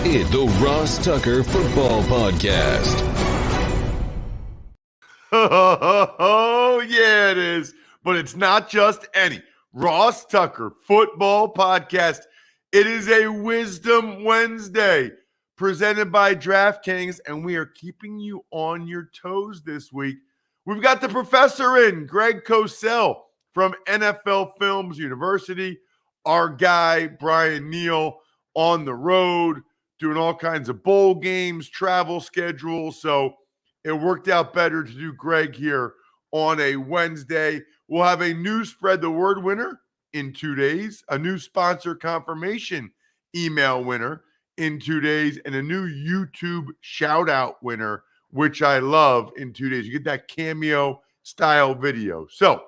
It's the Ross Tucker Football Podcast. Oh, yeah, it is. But it's not just any Ross Tucker Football Podcast. It is a Wisdom Wednesday presented by DraftKings, and we are keeping you on your toes this week. We've got the professor in, Greg Cosell from NFL Films University, our guy, Brian Neal, on the road, doing all kinds of bowl games, travel schedules. So it worked out better to do Greg here on a Wednesday. We'll have a new Spread the Word winner in 2 days, a new sponsor confirmation email winner in 2 days, and a new YouTube shout out winner, which I love, in 2 days. You get that cameo style video. So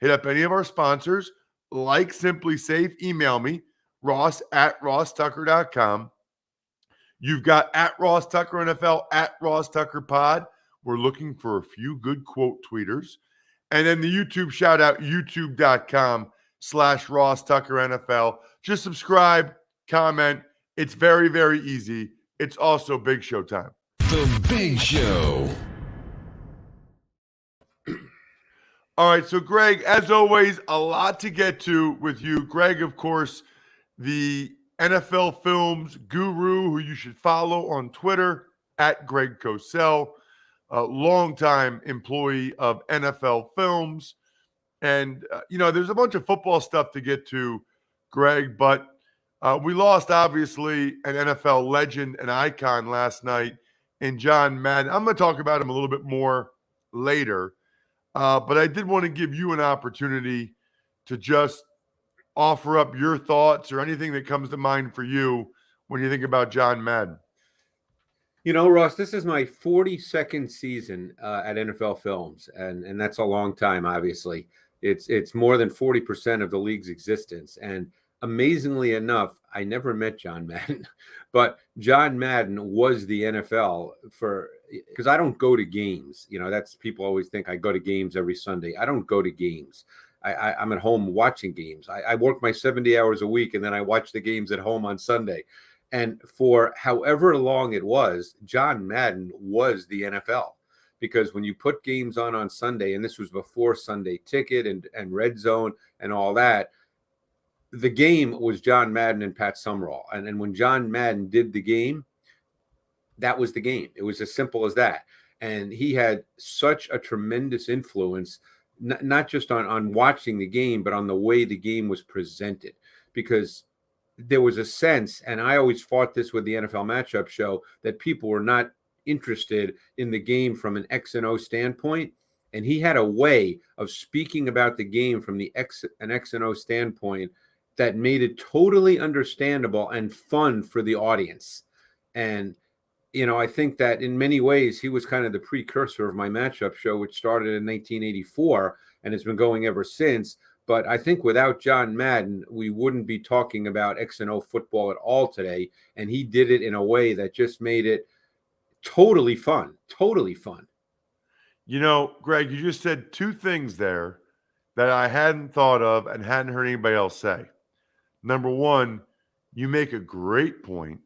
hit up any of our sponsors, like Simply Safe, email me, ross@rosstucker.com. You've got at Ross Tucker NFL, at Ross Tucker Pod. We're looking for a few good quote tweeters. And then the YouTube shout out, youtube.com/Ross Tucker NFL. Just subscribe, comment. It's very, very easy. It's also Big Show time. The Big Show. All right, so Greg, as always, a lot to get to with you. Greg, of course, the NFL Films guru who you should follow on Twitter, at Greg Cosell, a longtime employee of NFL Films. And, there's a bunch of football stuff to get to, Greg, but we lost, obviously, an NFL legend, an icon last night in John Madden. I'm going to talk about him a little bit more later, but I did want to give you an opportunity to just offer up your thoughts or anything that comes to mind for you when you think about John Madden. You know, Ross, this is my 42nd season at NFL Films, and that's a long time, obviously. It's more than 40% of the league's existence. And amazingly enough, I never met John Madden, but John Madden was the NFL because I don't go to games. That's people always think I go to games every Sunday. I don't go to games. I'm at home watching games. I work my 70 hours a week, and then I watch the games at home on Sunday. And for however long it was, John Madden was the NFL. Because when you put games on Sunday, and this was before Sunday Ticket and Red Zone and all that, the game was John Madden and Pat Summerall. And when John Madden did the game, that was the game. It was as simple as that. And he had such a tremendous influence, not just on watching the game, but on the way the game was presented. Because there was a sense, and I always fought this with the NFL matchup show, that people were not interested in the game from an X and O standpoint. And he had a way of speaking about the game from an X and O standpoint that made it totally understandable and fun for the audience. And I think that in many ways, he was kind of the precursor of my matchup show, which started in 1984 and has been going ever since. But I think without John Madden, we wouldn't be talking about X and O football at all today. And he did it in a way that just made it totally fun, totally fun. Greg, you just said two things there that I hadn't thought of and hadn't heard anybody else say. Number one, you make a great point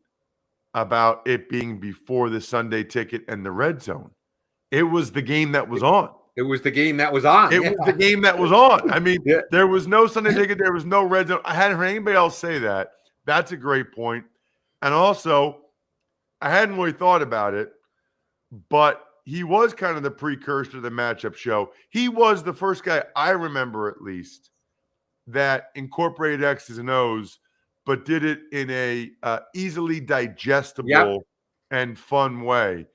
about it being before the Sunday Ticket and the Red Zone. It was the game that was on. It was the game that was on. It was the game that was on. I mean, Yeah. There was no Sunday Ticket. There was no Red Zone. I hadn't heard anybody else say that. That's a great point. And also, I hadn't really thought about it, but he was kind of the precursor to the matchup show. He was the first guy I remember, at least, that incorporated X's and O's, but did it in a easily digestible and fun way.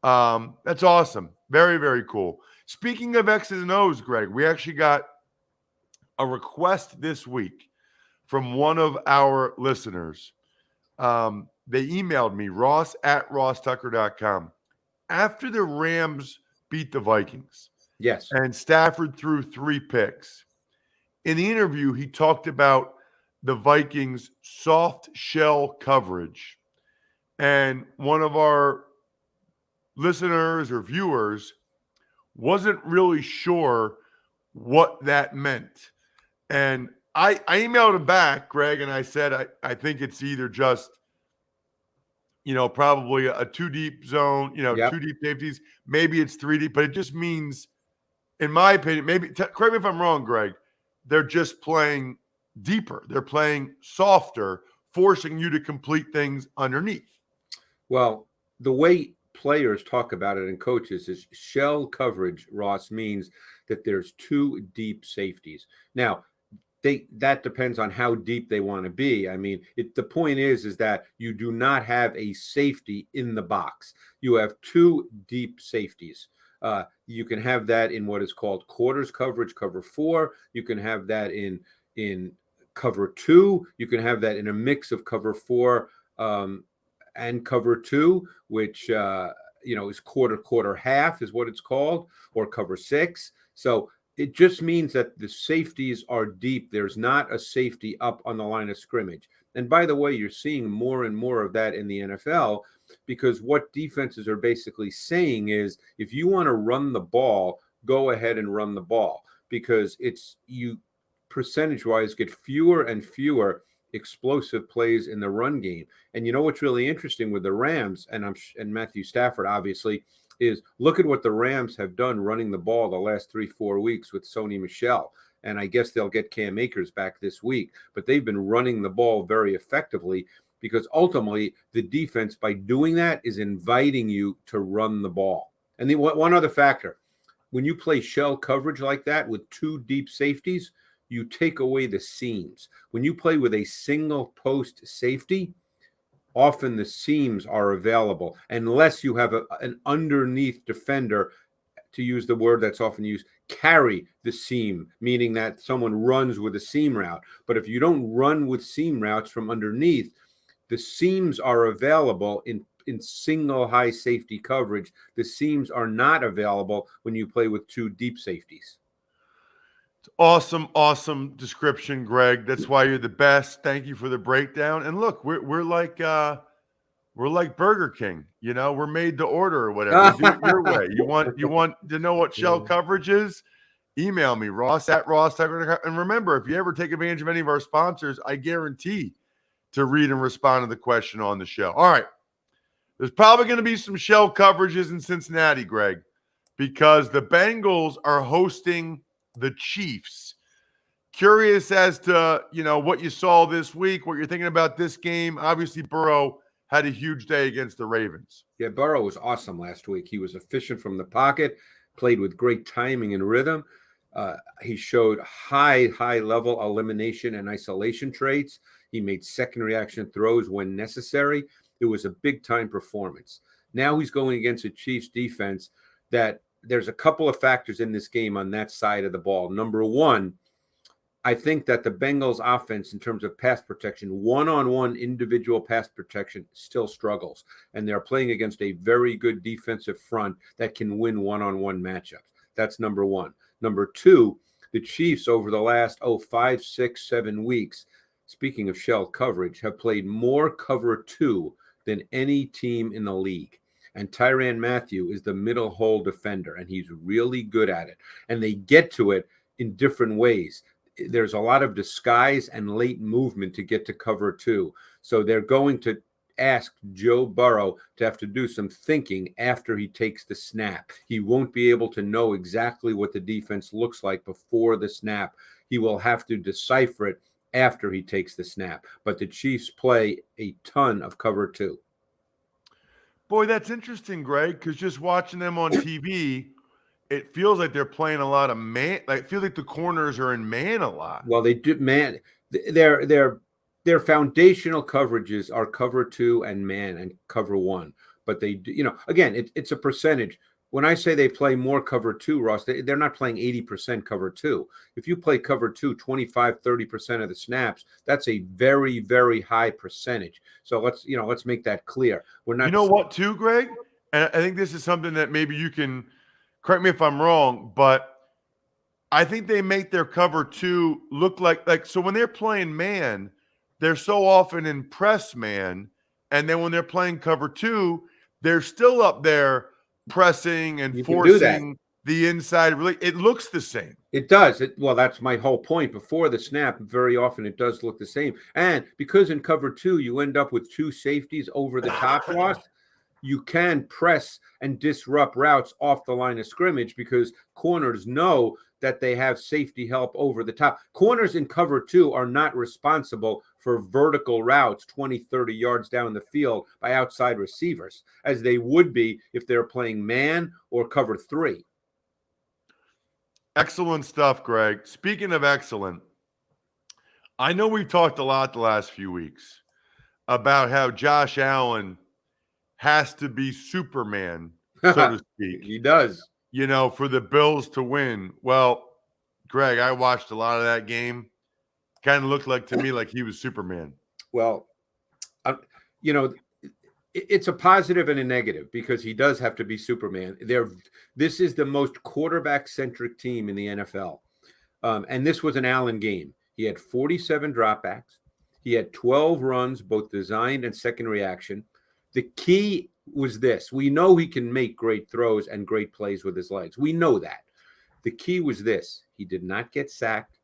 That's awesome. Very, very cool. Speaking of X's and O's, Greg, we actually got a request this week from one of our listeners. They emailed me, ross@rosstucker.com. After the Rams beat the Vikings, Yes, and Stafford threw 3 picks, in the interview, he talked about the Vikings' soft shell coverage. And one of our listeners or viewers wasn't really sure what that meant. And I emailed him back, Greg, and I said, I think it's either just probably a 2 deep zone, Yep. 2 deep safeties. Maybe it's 3 deep, but it just means, in my opinion, correct me if I'm wrong, Greg, they're just playing deeper. They're playing softer, forcing you to complete things underneath. Well, the way players talk about it and coaches is shell coverage, Ross, means that there's 2 deep safeties. Now, that depends on how deep they want to be. I mean, the point is that you do not have a safety in the box. You have 2 deep safeties. You can have that in what is called quarters coverage, cover 4. You can have that in cover 2. You can have that in a mix of cover 4 and cover 2, which is quarter half is what it's called, or cover 6. So it just means that the safeties are deep. There's not a safety up on the line of scrimmage. And by the way, you're seeing more and more of that in the NFL, because what defenses are basically saying is, if you want to run the ball, go ahead and run the ball, because you percentage-wise get fewer and fewer explosive plays in the run game. And you know what's really interesting with the Rams and Matthew Stafford, obviously, is look at what the Rams have done running the ball the last 3-4 weeks with Sony Michel. And I guess they'll get Cam Akers back this week. But they've been running the ball very effectively, because ultimately the defense, by doing that, is inviting you to run the ball. And one other factor, when you play shell coverage like that with 2 deep safeties, you take away the seams. When you play with a single post safety, often the seams are available, unless you have an underneath defender, to use the word that's often used, carry the seam, meaning that someone runs with a seam route. But if you don't run with seam routes from underneath, the seams are available in single high safety coverage. The seams are not available when you play with 2 deep safeties. Awesome description, Greg. That's why you're the best. Thank you for the breakdown. And look, we're like Burger King. We're made to order or whatever. Do it your way. You want to know what shell coverage is? Email me, Ross@Ross.com. And remember, if you ever take advantage of any of our sponsors, I guarantee to read and respond to the question on the show. All right. There's probably going to be some shell coverages in Cincinnati, Greg, because the Bengals are hosting the Chiefs. Curious as to, what you saw this week, what you're thinking about this game. Obviously, Burrow had a huge day against the Ravens. Yeah, Burrow was awesome last week. He was efficient from the pocket, played with great timing and rhythm. He showed high level elimination and isolation traits. He made second reaction throws when necessary. It was a big time performance. Now he's going against a Chiefs defense that there's a couple of factors in this game on that side of the ball. Number one, I think that the Bengals offense, in terms of pass protection, one-on-one individual pass protection, still struggles. And they're playing against a very good defensive front that can win one-on-one matchups. That's number one. Number two, the Chiefs over the last 5, 6, 7 weeks, speaking of shell coverage, have played more cover 2 than any team in the league. And Tyrann Mathieu is the middle hole defender, and he's really good at it. And they get to it in different ways. There's a lot of disguise and late movement to get to cover 2. So they're going to ask Joe Burrow to have to do some thinking after he takes the snap. He won't be able to know exactly what the defense looks like before the snap. He will have to decipher it after he takes the snap. But the Chiefs play a ton of cover 2. Boy, that's interesting, Greg, because just watching them on TV, it feels like they're playing a lot of man. Like, it feels like the corners are in man a lot. Well, they do man. Their foundational coverages are cover 2 and man and cover 1. But they do, again, it's a percentage. When I say they play more cover 2, Ross, they're not playing 80% cover 2. If you play cover 2 25, 30% of the snaps, that's a very, very high percentage. So let's make that clear. We're not. You know what, too, Greg? And I think this is something that maybe you can correct me if I'm wrong, but I think they make their cover 2 look like so when they're playing man, they're so often in press man, and then when they're playing cover 2, they're still up there pressing and forcing the inside. Really, it looks the same. It does. Well, that's my whole point. Before the snap, very often it does look the same. And because in cover 2, you end up with 2 safeties over the top, Ross, you can press and disrupt routes off the line of scrimmage because corners know that they have safety help over the top. Corners in cover 2 are not responsible for vertical routes 20, 30 yards down the field by outside receivers, as they would be if they're playing man or cover 3. Excellent stuff, Greg. Speaking of excellent, I know we've talked a lot the last few weeks about how Josh Allen has to be Superman, so to speak. He does. For the Bills to win. Well, Greg, I watched a lot of that game. Kind of looked like to me like he was Superman. Well, it's a positive and a negative because he does have to be Superman. This is the most quarterback-centric team in the NFL. And this was an Allen game. He had 47 dropbacks. He had 12 runs, both designed and second reaction. The key was this. We know he can make great throws and great plays with his legs. We know that. The key was this. He did not get sacked.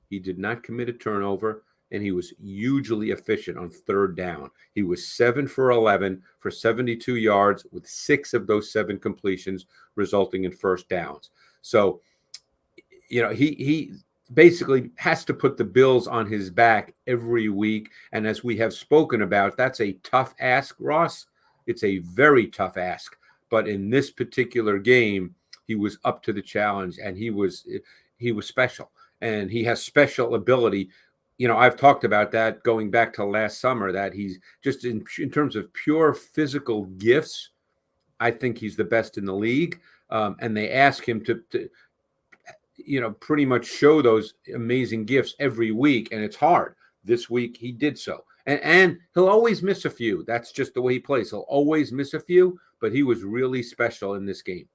He did not commit a turnover. And he was hugely efficient on third down. He was 7 for 11 for 72 yards with 6 of those 7 completions resulting in first downs. So, he basically has to put the Bills on his back every week. And as we have spoken about, that's a tough ask, Ross. It's a very tough ask. But in this particular game, he was up to the challenge and he was special. And he has special ability. I've talked about that going back to last summer, that he's just in terms of pure physical gifts, I think he's the best in the league. And they ask him to pretty much show those amazing gifts every week. And it's hard. This week he did so. And he'll always miss a few. That's just the way he plays. He'll always miss a few, but he was really special in this game.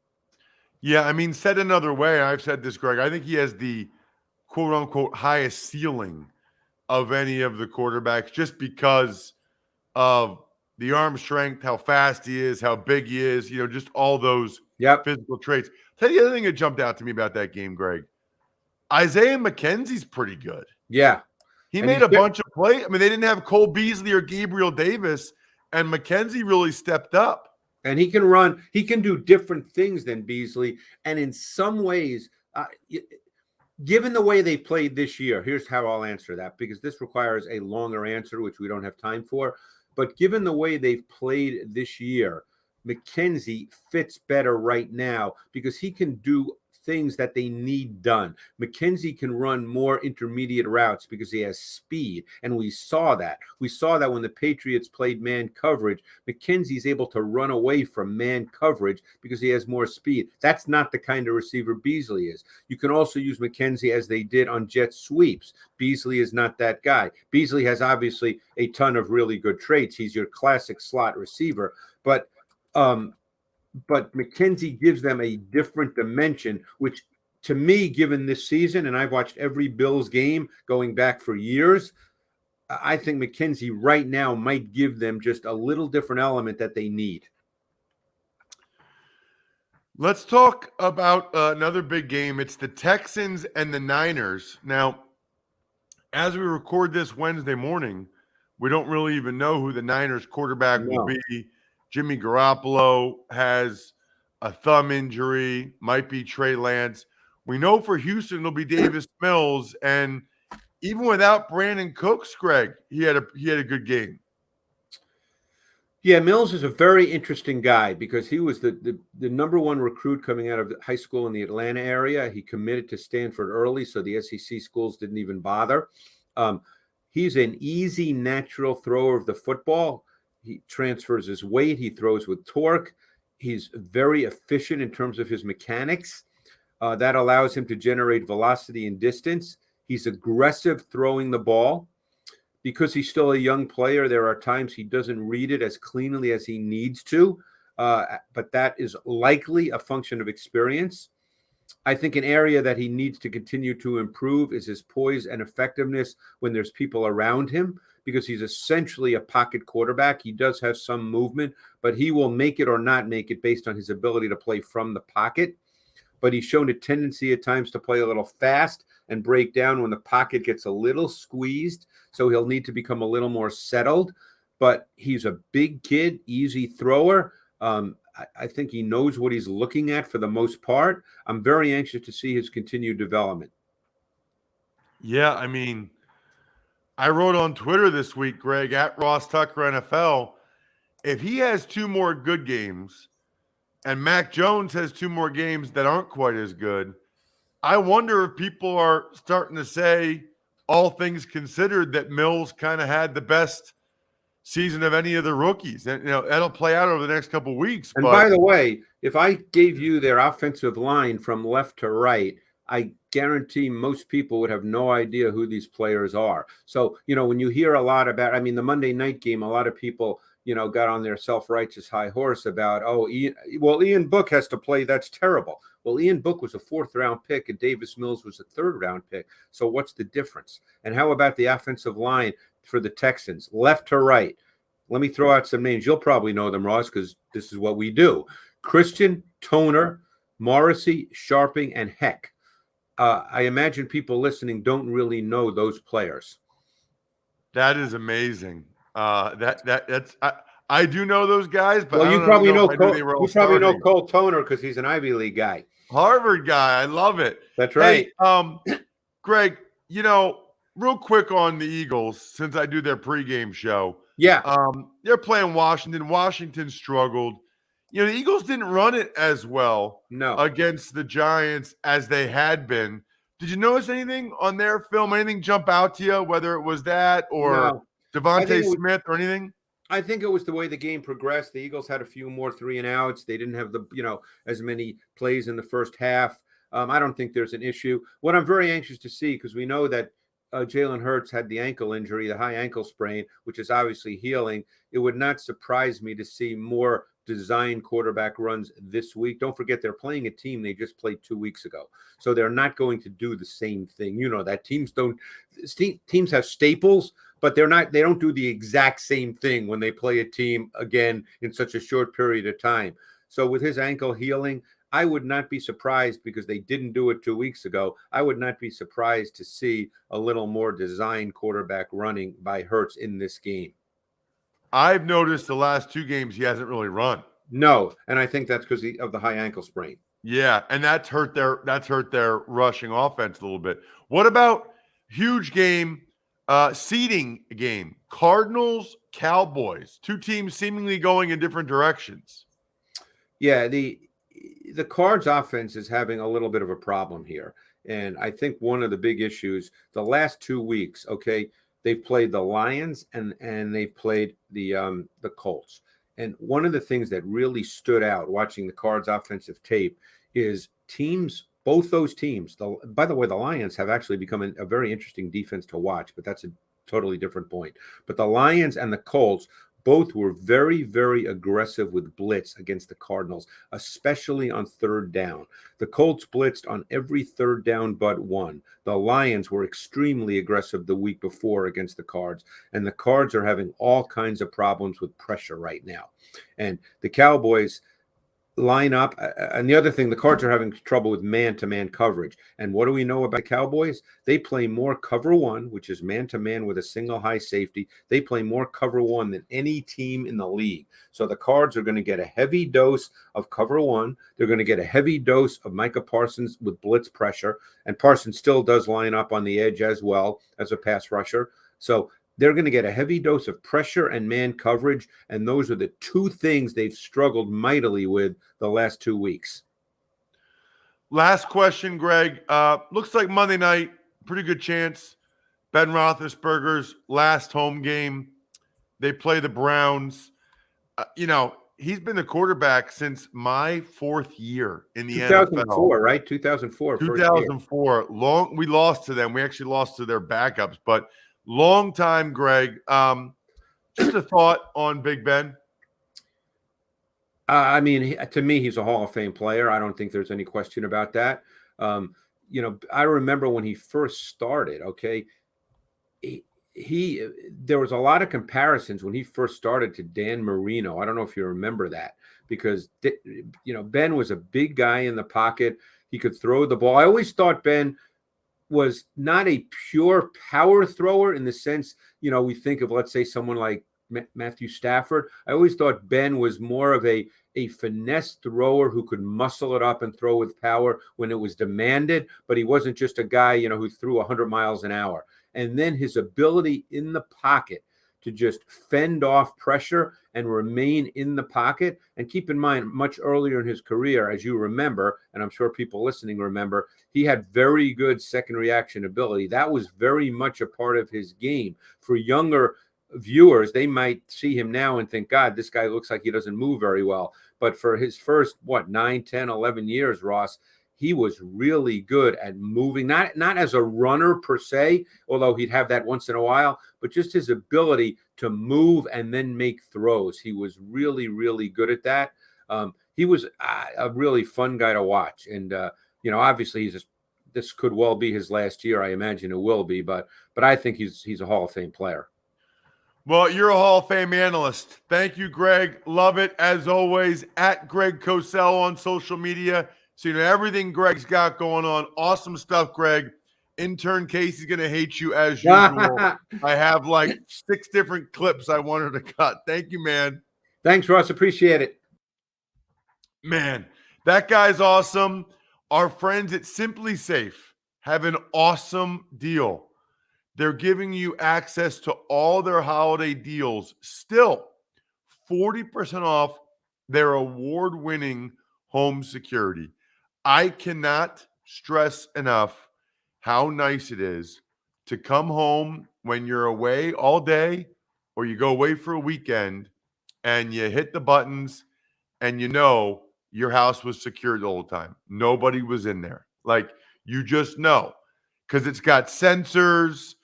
Yeah, said another way, I've said this, Greg, I think he has the quote-unquote highest ceiling of any of the quarterbacks just because of the arm strength, how fast he is, how big he is, just all those physical traits. Tell you the other thing that jumped out to me about that game, Greg. Isaiah McKenzie's pretty good. Yeah. He made a bunch of plays. They didn't have Cole Beasley or Gabriel Davis, and McKenzie really stepped up. And he can run. He can do different things than Beasley. And in some ways, given the way they played this year, here's how I'll answer that, because this requires a longer answer, which we don't have time for. But given the way they've played this year, McKenzie fits better right now because he can do things that they need done. McKenzie can run more intermediate routes because he has speed, and we saw that. We saw that when the Patriots played man coverage. McKenzie's able to run away from man coverage because he has more speed. That's not the kind of receiver Beasley is. You can also use McKenzie as they did on jet sweeps. Beasley is not that guy. Beasley has obviously a ton of really good traits. He's your classic slot receiver, but McKenzie gives them a different dimension, which to me, given this season, and I've watched every Bills game going back for years, I think McKenzie right now might give them just a little different element that they need. Let's talk about another big game. It's the Texans and the Niners. Now, as we record this Wednesday morning, we don't really even know who the Niners quarterback will be. Jimmy Garoppolo has a thumb injury, might be Trey Lance. We know for Houston it'll be Davis Mills, and even without Brandon Cooks, Greg, he had a good game. Yeah, Mills is a very interesting guy because he was the number one recruit coming out of high school in the Atlanta area. He committed to Stanford early, so the SEC schools didn't even bother. He's an easy, natural thrower of the football. He transfers his weight. He throws with torque. He's very efficient in terms of his mechanics. That allows him to generate velocity and distance. He's aggressive throwing the ball. Because he's still a young player, there are times he doesn't read it as cleanly as he needs to, but that is likely a function of experience. I think an area that he needs to continue to improve is his poise and effectiveness when there's people around him, because he's essentially a pocket quarterback. He does have some movement, but he will make it or not make it based on his ability to play from the pocket. but he's shown a tendency at times to play a little fast and break down when the pocket gets a little squeezed. So he'll need to become a little more settled. But he's a big kid, easy thrower. I think he knows what he's looking at for the most part. I'm very anxious to see his continued development. Yeah, I mean, I wrote on Twitter this week, Greg, at Ross Tucker NFL, if he has 2 more good games and Mac Jones has 2 more games that aren't quite as good, I wonder if people are starting to say, all things considered, that Mills kind of had the best season of any of the rookies. And, that'll play out over the next couple of weeks. And by the way, if I gave you their offensive line from left to right, I guarantee most people would have no idea who these players are. So, when you hear a lot about, the Monday night game, a lot of people, got on their self-righteous high horse about, Ian Book has to play. That's terrible. Well, Ian Book was a 4th-round pick and Davis Mills was a 3rd-round pick. So what's the difference? And how about the offensive line for the Texans, left to right? Let me throw out some names. You'll probably know them, Ross, because this is what we do. Christian, Toner, Morrissey, Sharping, and Heck. I imagine people listening don't really know those players. That is amazing. That's I do know those guys, but you probably know Cole Toner because he's an Ivy League guy, Harvard guy. I love it. That's right. Hey, Greg, real quick on the Eagles, since I do their pregame show. Yeah. They're playing Washington. Washington struggled. The Eagles didn't run it as well against the Giants as they had been. Did you notice anything on their film? Anything jump out to you, whether it was that or Devontae Smith or anything? I think it was the way the game progressed. The Eagles had a few more 3-and-outs. They didn't have as many plays in the first half. I don't think there's an issue. What I'm very anxious to see, because we know that Jalen Hurts had the ankle injury, the high ankle sprain, which is obviously healing. It would not surprise me to see more design quarterback runs this week. Don't forget, they're playing a team they just played 2 weeks ago. So they're not going to do the same thing. That teams have staples, but they don't do the exact same thing when they play a team again in such a short period of time. So with his ankle healing, I would not be surprised, because they didn't do it 2 weeks ago. I would not be surprised to see a little more design quarterback running by Hurts in this game. I've noticed the last 2 games he hasn't really run. No, and I think that's because of the high ankle sprain. Yeah, and that's hurt their rushing offense a little bit. What about huge game, seeding game? Cardinals, Cowboys, 2 teams seemingly going in different directions. Yeah, the Cards offense is having a little bit of a problem here. And I think one of the big issues, the last 2 weeks, they've played the Lions and they've played the Colts. And one of the things that really stood out watching the Cards offensive tape is both those teams. By the way, the Lions have actually become a very interesting defense to watch, but that's a totally different point. But the Lions and the Colts both were very, very aggressive with blitz against the Cardinals, especially on 3rd down. The Colts blitzed on every 3rd down but one. The Lions were extremely aggressive the week before against the Cards, and the Cards are having all kinds of problems with pressure right now. And the Cowboys line up. And the other thing, the Cards are having trouble with man-to-man coverage. And what do we know about the Cowboys? They play more cover one, which is man-to-man with a single high safety. They play more cover one than any team in the league. So the Cards are going to get a heavy dose of cover one. They're going to get a heavy dose of Micah Parsons with blitz pressure. And Parsons still does line up on the edge as well as a pass rusher. So they're going to get a heavy dose of pressure and man coverage, and those are the 2 things they've struggled mightily with the last 2 weeks. Last question, Greg. Looks like Monday night, pretty good chance. Ben Roethlisberger's last home game. They play the Browns. He's been the quarterback since my 4th year in the 2004, NFL. right? 2004. 2004. We lost to them. We actually lost to their backups, but long time, Greg. Just a thought on Big Ben. To me, he's a Hall of Fame player. I don't think there's any question about that. I remember when he first started, there was a lot of comparisons when he first started to Dan Marino. I don't know if you remember that, because Ben was a big guy in the pocket. He could throw the ball. I always thought Ben was not a pure power thrower in the sense, we think of, let's say, someone like Matthew Stafford. I always thought Ben was more of a finesse thrower who could muscle it up and throw with power when it was demanded, but he wasn't just a guy, who threw 100 miles an hour. And then his ability in the pocket to just fend off pressure and remain in the pocket. And keep in mind, much earlier in his career, as you remember, and I'm sure people listening remember, he had very good second reaction ability. That was very much a part of his game. For younger viewers, they might see him now and think, God, this guy looks like he doesn't move very well. But for his first, 9, 10, 11 years, Ross, he was really good at moving, not as a runner per se, although he'd have that once in a while, but just his ability to move and then make throws. He was really, really good at that. He was a really fun guy to watch. And, obviously this could well be his last year. I imagine it will be, but I think he's a Hall of Fame player. Well, you're a Hall of Fame analyst. Thank you, Greg. Love it, as always, at Greg Cosell on social media. So you know everything Greg's got going on. Awesome stuff, Greg. Intern Casey's going to hate you as usual. I have like 6 different clips I want her to cut. Thank you, man. Thanks, Ross. Appreciate it. Man, that guy's awesome. Our friends at Simply Safe have an awesome deal. They're giving you access to all their holiday deals. Still, 40% off their award-winning home security. I cannot stress enough how nice it is to come home when you're away all day or you go away for a weekend and you hit the buttons and your house was secured the whole time. Nobody was in there. Like, you just know, because it's got sensors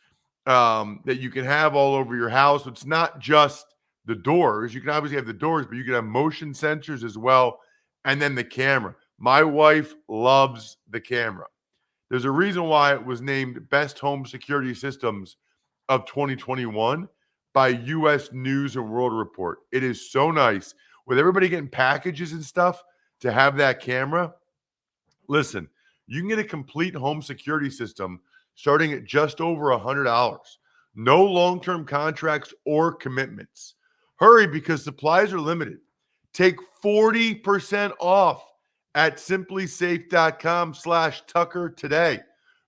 that you can have all over your house. It's not just the doors. You can obviously have the doors, but you can have motion sensors as well. And then the camera. My wife loves the camera. There's a reason why it was named Best Home Security Systems of 2021 by U.S. News and World Report. It is so nice with everybody getting packages and stuff to have that camera. Listen, you can get a complete home security system starting at just over $100. No long-term contracts or commitments. Hurry, because supplies are limited. Take 40% off at simplysafe.com/Tucker today.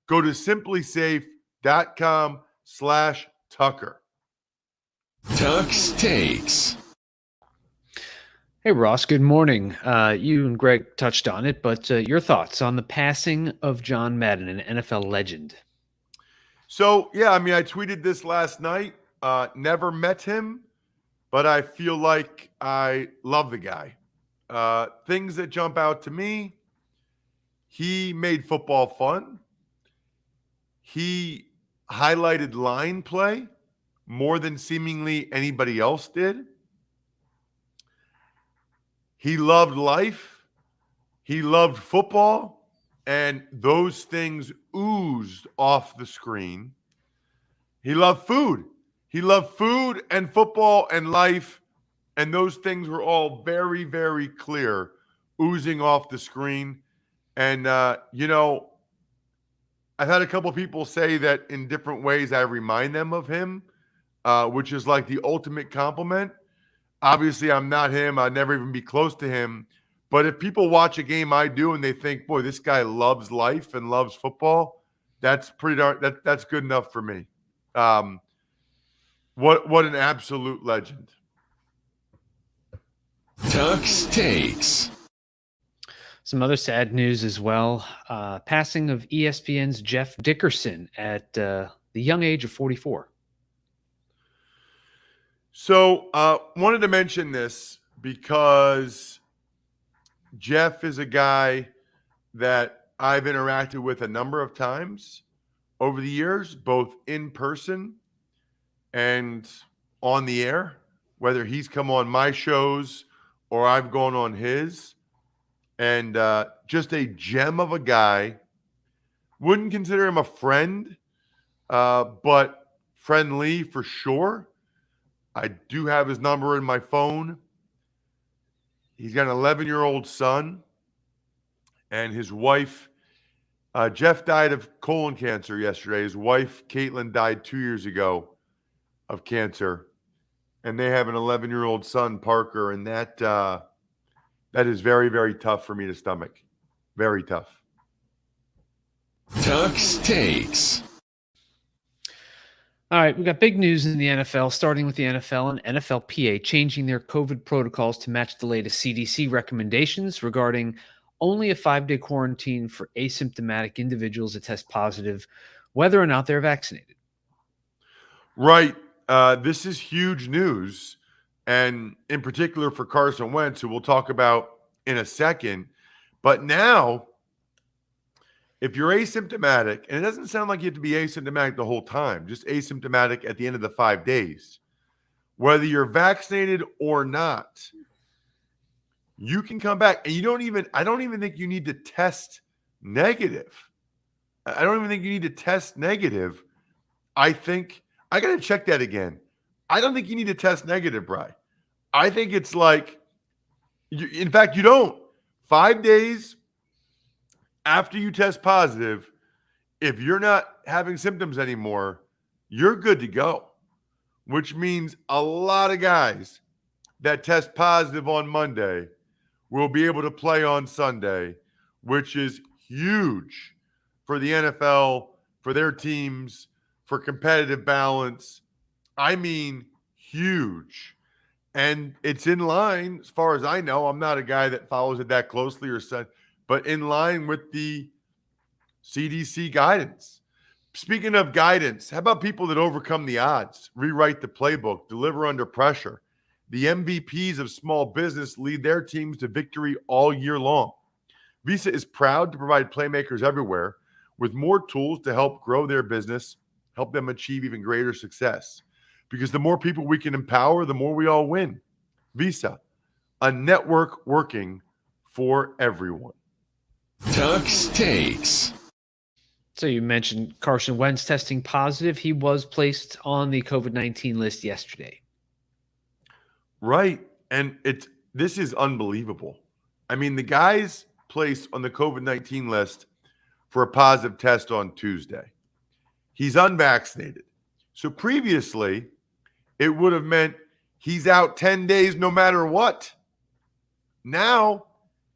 Go to simplysafe.com/Tucker. Tuck's Takes. Hey, Ross, good morning. You and Greg touched on it, but your thoughts on the passing of John Madden, an NFL legend? So, yeah, I tweeted this last night. Never met him, but I feel like I love the guy. Things that jump out to me: he made football fun. He highlighted line play more than seemingly anybody else did. He loved life. He loved football. And those things oozed off the screen. He loved food. He loved food and football and life. And those things were all very, very clear, oozing off the screen. And, I've had a couple people say that in different ways I remind them of him, which is like the ultimate compliment. Obviously, I'm not him. I'd never even be close to him. But if people watch a game I do and they think, boy, this guy loves life and loves football, that's that's good enough for me. What an absolute legend. Tuck's Takes. Some other sad news as well. Passing of ESPN's Jeff Dickerson at the young age of 44. So wanted to mention this because Jeff is a guy that I've interacted with a number of times over the years, both in person and on the air, whether he's come on my shows or I've gone on his. And just a gem of a guy. Wouldn't consider him a friend, but friendly for sure. I do have his number in my phone. He's got an 11-year-old son, and his wife Jeff died of colon cancer yesterday. His wife, Caitlin, died 2 years ago of cancer. And they have an 11-year-old son, Parker. And that is very, very tough for me to stomach. Very tough. Tuck's Takes. All right, we've got big news in the NFL, starting with the NFL and NFLPA changing their COVID protocols to match the latest CDC recommendations regarding only a 5-day quarantine for asymptomatic individuals that test positive, whether or not they're vaccinated. Right. This is huge news, and in particular for Carson Wentz, who we'll talk about in a second. But now, if you're asymptomatic, and it doesn't sound like you have to be asymptomatic the whole time, just asymptomatic at the end of the 5 days, whether you're vaccinated or not, you can come back. And I don't even think you need to test negative. I don't even think you need to test negative. I think, I got to check that again. I don't think you need to test negative, Bri. I think it's like, in fact, you don't. 5 days after you test positive, if you're not having symptoms anymore, you're good to go, which means a lot of guys that test positive on Monday will be able to play on Sunday, which is huge for the NFL, for their teams, for competitive balance. I mean, huge. And it's in line, as far as I know. I'm not a guy that follows it that closely but in line with the CDC guidance. Speaking of guidance, how about people that overcome the odds, rewrite the playbook, deliver under pressure? The MVPs of small business lead their teams to victory all year long. Visa is proud to provide playmakers everywhere with more tools to help grow their business, help them achieve even greater success. Because the more people we can empower, the more we all win. Visa, a network working for everyone. Tuck's Takes. So you mentioned Carson Wentz testing positive. He was placed on the COVID-19 list yesterday. Right. And this is unbelievable. I mean, the guy's placed on the COVID-19 list for a positive test on Tuesday. He's unvaccinated. So previously, it would have meant he's out 10 days no matter what. Now,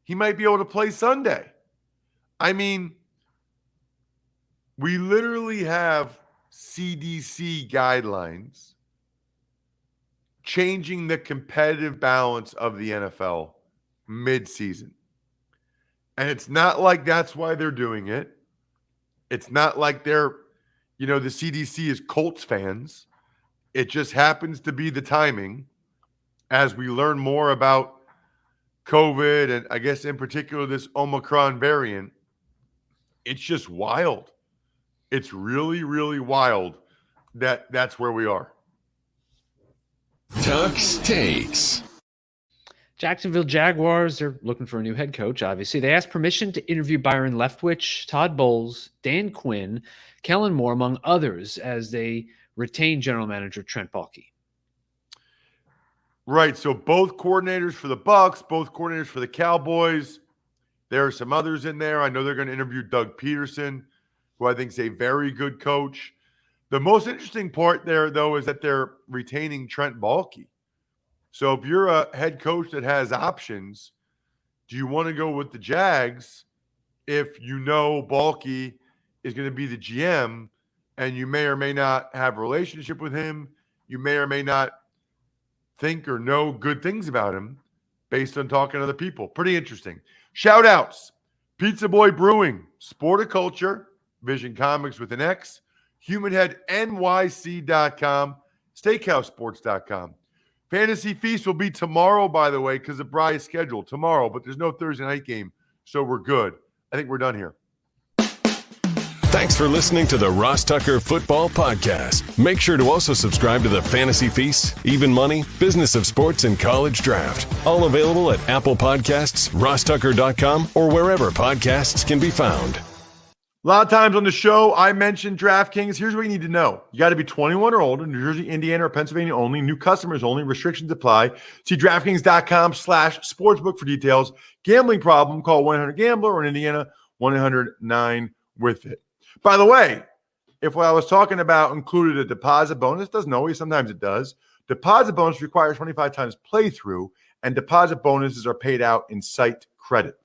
he might be able to play Sunday. I mean, we literally have CDC guidelines changing the competitive balance of the NFL mid-season. And it's not like that's why they're doing it. It's not like they're, the CDC is Colts fans. It just happens to be the timing as we learn more about COVID and I guess in particular this Omicron variant. It's just wild. It's really, really wild that that's where we are. Tuck's Takes. Jacksonville Jaguars are looking for a new head coach, obviously. They asked permission to interview Byron Leftwich, Todd Bowles, Dan Quinn, Kellen Moore, among others, as they retain general manager Trent Baalke. Right. So both coordinators for the Bucks, both coordinators for the Cowboys. There are some others in there. I know they're going to interview Doug Peterson, who I think is a very good coach. The most interesting part there, though, is that they're retaining Trent Baalke. So if you're a head coach that has options, do you want to go with the Jags if you know Baalke is going to be the GM and you may or may not have a relationship with him? You may or may not think or know good things about him based on talking to other people. Pretty interesting. Shout outs. Pizza Boy Brewing, Sporticulture, Vision Comics with an X, HumanHeadNYC.com, SteakhouseSports.com. Fantasy Feast will be tomorrow, by the way, because the Bry's schedule tomorrow, but there's no Thursday night game, so we're good. I think we're done here. Thanks for listening to the Ross Tucker Football Podcast. Make sure to also subscribe to the Fantasy Feast, Even Money, Business of Sports, and College Draft. All available at Apple Podcasts, RossTucker.com, or wherever podcasts can be found. A lot of times on the show, I mentioned DraftKings. Here's what you need to know. You got to be 21 or older, New Jersey, Indiana, or Pennsylvania only. New customers only. Restrictions apply. See DraftKings.com/sportsbook for details. Gambling problem, call 1-800-GAMBLER, or in Indiana, 1-800-9 with it. By the way, if what I was talking about included a deposit bonus, doesn't always, sometimes it does. Deposit bonus requires 25 times playthrough, and deposit bonuses are paid out in site credit.